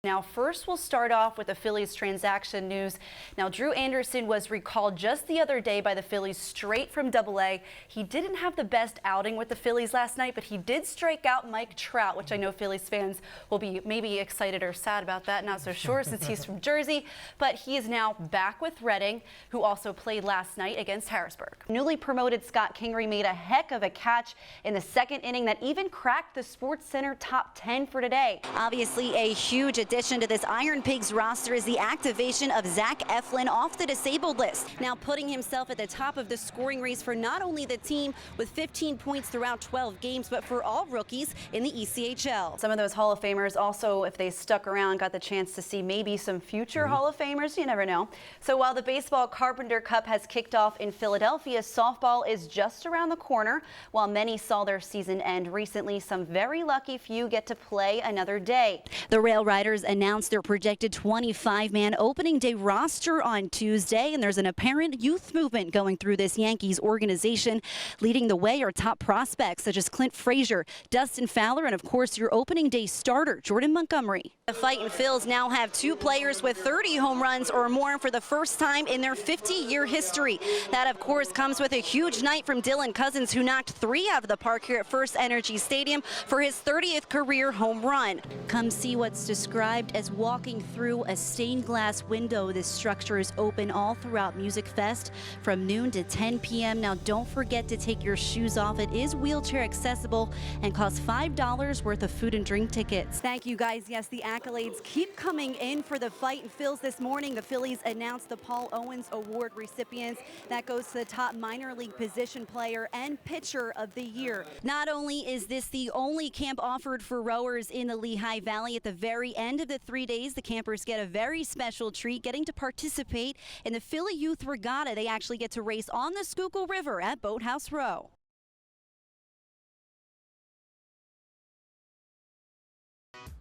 Now, first, we'll start off with the Phillies transaction news. Now, Drew Anderson was recalled just the other day by the Phillies straight from Double-A. He didn't have the best outing with the Phillies last night, but he did strike out Mike Trout, which I know Phillies fans will be maybe excited or sad about that. Not so sure since he's from Jersey, but he is now back with Reading, who also played last night against Harrisburg. Newly promoted Scott Kingery made a heck of a catch in the second inning that even cracked the SportsCenter top 10 for today. Obviously, a huge addition to this Iron Pigs roster is the activation of Zach Eflin off the disabled list, now putting himself at the top of the scoring race for not only the team with 15 points throughout 12 games, but for all rookies in the ECHL. Some of those Hall of Famers also, if they stuck around, got the chance to see maybe some future Hall of Famers. You never know. So while the baseball Carpenter Cup has kicked off in Philadelphia, softball is just around the corner. While many saw their season end recently, some very lucky few get to play another day. The Rail Riders announced their projected 25-man opening day roster on Tuesday, and there's an apparent youth movement going through this Yankees organization. Leading the way are top prospects such as Clint Frazier, Dustin Fowler, and of course your opening day starter, Jordan Montgomery. The Fightin' Phils now have 2 players with 30 home runs or more for the first time in their 50-year history. That, of course, comes with a huge night from Dylan Cousins, who knocked 3 out of the park here at First Energy Stadium for his 30th career home run. Come see what's described as walking through a stained glass window. This structure is open all throughout Music Fest from noon to 10 p.m. Now, don't forget to take your shoes off. It is wheelchair accessible and costs $5 worth of food and drink tickets. Thank you, guys. Yes, the accolades keep coming in for the Fightin' Phils this morning. The Phillies announced the Paul Owens Award recipients. That goes to the top minor league position player and pitcher of the year. Not only is this the only camp offered for rowers in the Lehigh Valley, at the very end of the 3 days, the campers get a very special treat, getting to participate in the Philly Youth Regatta. They actually get to race on the Schuylkill River at Boathouse Row.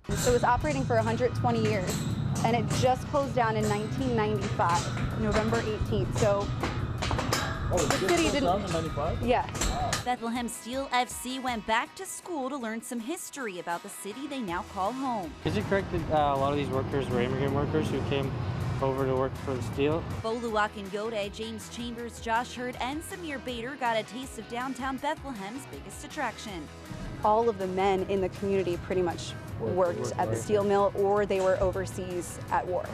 So it was operating for 120 years, and it just closed down in 1995, November 18th. So the city didn't. Yeah. Bethlehem Steel FC went back to school to learn some history about the city they now call home. Is it correct that a lot of these workers were immigrant workers who came over to work for the steel? Boluwak Yode, James Chambers, Josh Hurd, and Samir Bader got a taste of downtown Bethlehem's biggest attraction. All of the men in the community pretty much worked at the steel mill, or they were overseas at war.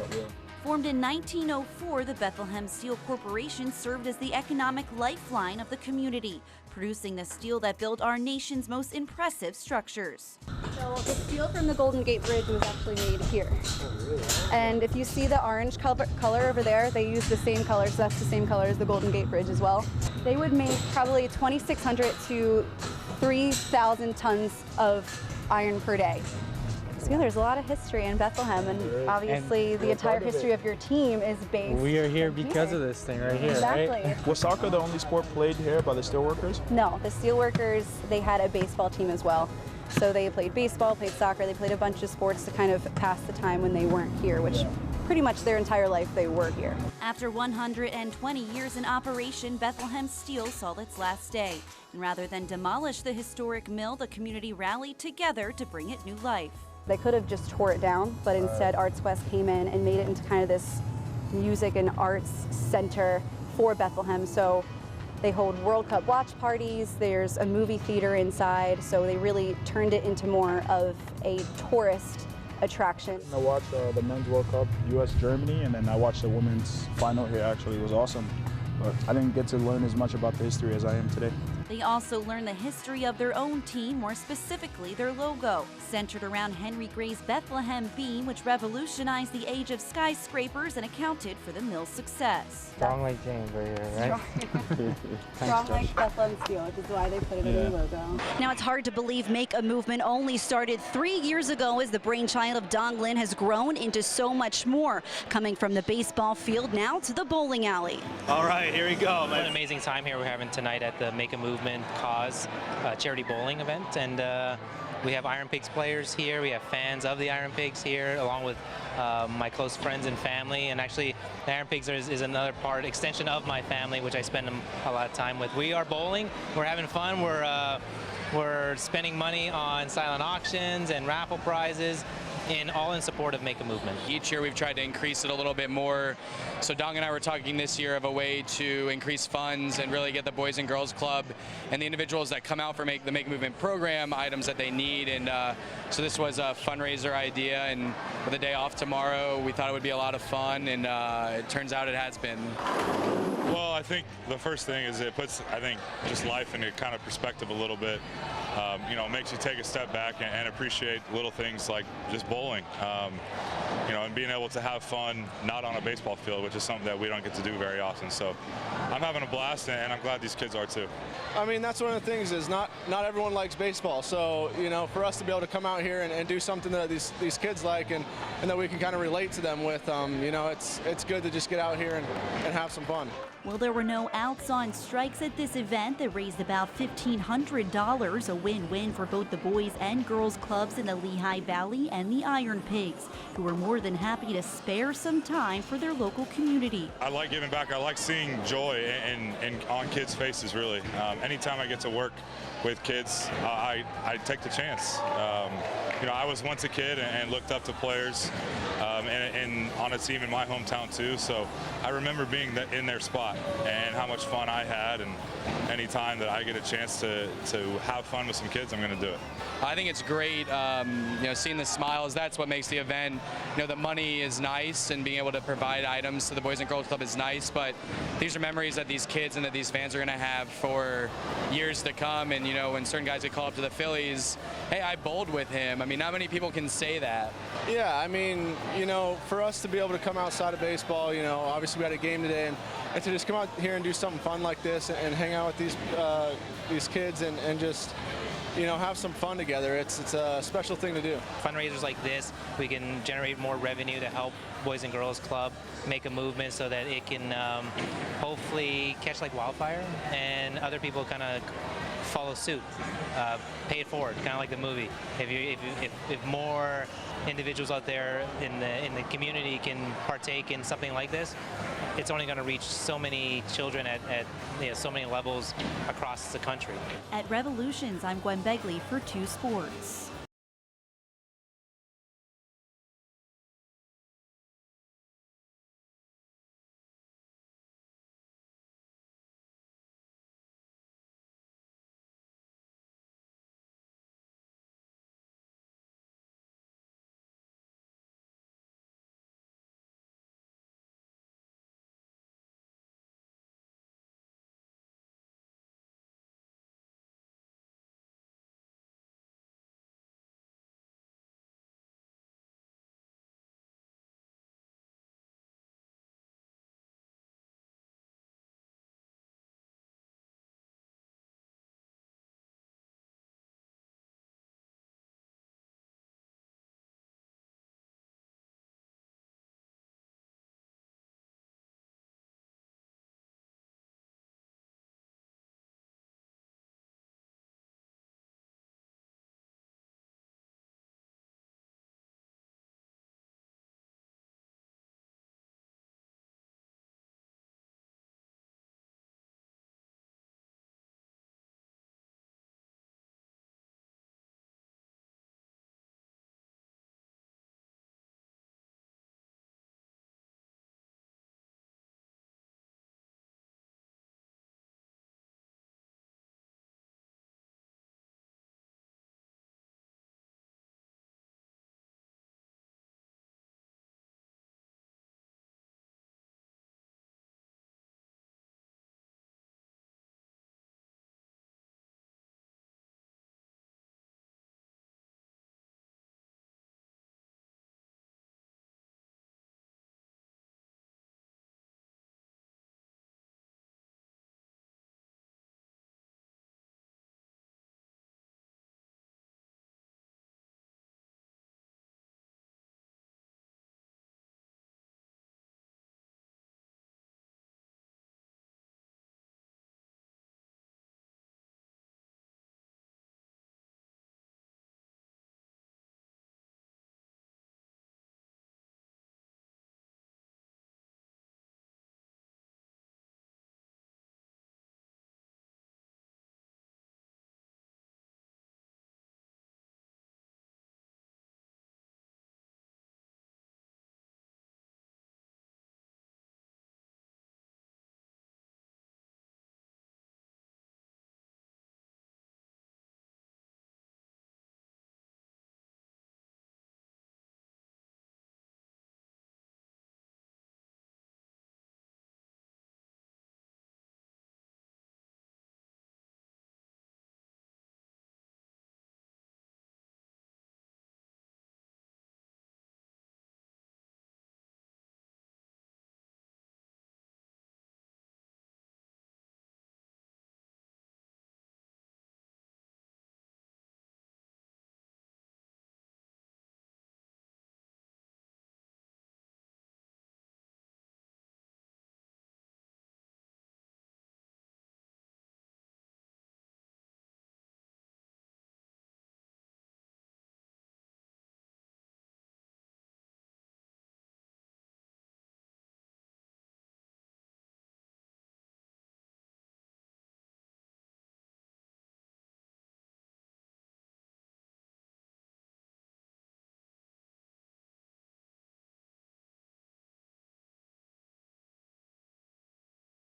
Formed in 1904, the Bethlehem Steel Corporation served as the economic lifeline of the community, producing the steel that built our nation's most impressive structures. So the steel from the Golden Gate Bridge was actually made here. And if you see the orange color over there, they use the same color, so that's the same color as the Golden Gate Bridge as well. They would make probably 2,600 to 3,000 tons of iron per day. So there's a lot of history in Bethlehem, and obviously the entire history of your team is based. We are here because of this thing right here, exactly. Right? Was soccer the only sport played here by the steelworkers? No, the steelworkers, they had a baseball team as well. So they played baseball, played soccer, they played a bunch of sports to kind of pass the time when they weren't here, which pretty much their entire life they were here. After 120 years in operation, Bethlehem Steel saw its last day. And rather than demolish the historic mill, the community rallied together to bring it new life. They could have just tore it down, but instead Arts West came in and made it into kind of this music and arts center for Bethlehem. So they hold World Cup watch parties, there's a movie theater inside, so they really turned it into more of a tourist attraction. I watched the Men's World Cup, US-Germany, and then I watched the women's final here. Actually, it was awesome. But I didn't get to learn as much about the history as I am today. They also learned the history of their own team, more specifically their logo, centered around Henry Gray's Bethlehem beam, which revolutionized the age of skyscrapers and accounted for the mill's success. Strong like James right here, right? Strong like Bethlehem Steel, which is why they put it in their logo. Now, it's hard to believe Make a Movement only started 3 years ago, as the brainchild of Dong Lin has grown into so much more, coming from the baseball field now to the bowling alley. All right, here we go. What an amazing time here we're having tonight at the Make a Movement cause charity bowling event, and we have Iron Pigs players here, we have fans of the Iron Pigs here, along with my close friends and family, and actually the Iron Pigs is another extension of my family, which I spend a lot of time with. We are bowling, we're having fun, we're spending money on silent auctions and raffle prizes, all in support of Make a Movement. Each year we've tried to increase it a little bit more. So Dong and I were talking this year of a way to increase funds and really get the Boys and Girls Club and the individuals that come out for the Make a Movement program items that they need. And so this was a fundraiser idea, and with a day off tomorrow, we thought it would be a lot of fun, and it turns out it has been. Well, I think the first thing is it puts, I think, just life into kind of perspective a little bit. You know, it makes you take a step back and appreciate little things like just bowling. You know, and being able to have fun, not on a baseball field, which is something that we don't get to do very often. So I'm having a blast, and I'm glad these kids are too. I mean, that's one of the things is not everyone likes baseball. So, you know, for us to be able to come out here and do something that these kids like and that we can kind of relate to them with, you know, it's good to just get out here and have some fun. Well, there were no outs on strikes at this event that raised about $1,500, a win-win for both the boys and girls clubs in the Lehigh Valley and the Iron Pigs, who were more than happy to spare some time for their local community. I like giving back. I like seeing joy on kids' faces, really. Anytime I get to work with kids, I take the chance. You know, I was once a kid and looked up to players and on a team in my hometown too, so I remember being in their spot and how much fun I had, and any time that I get a chance to have fun with some kids, I'm going to do it. I think it's great, you know, seeing the smiles. That's what makes the event. You know, the money is nice, and being able to provide items to the Boys and Girls Club is nice, but these are memories that these kids and that these fans are going to have for years to come. And, you know, when certain guys get called up to the Phillies, hey, I bowled with him. I mean, not many people can say that. Yeah, I mean, you know, for us to be able to come outside of baseball, you know, obviously we had a game today, and to just come out here and do something fun like this and hang out with these kids and just, you know, have some fun together. It's a special thing to do. Fundraisers like this, we can generate more revenue to help Boys and Girls Club make a movement so that it can hopefully catch like wildfire, and other people kind of follow suit, pay it forward, kind of like the movie. If more individuals out there in the community can partake in something like this, it's only going to reach so many children at so many levels across the country. At Revolutions, I'm Gwen Begley for 2 Sports.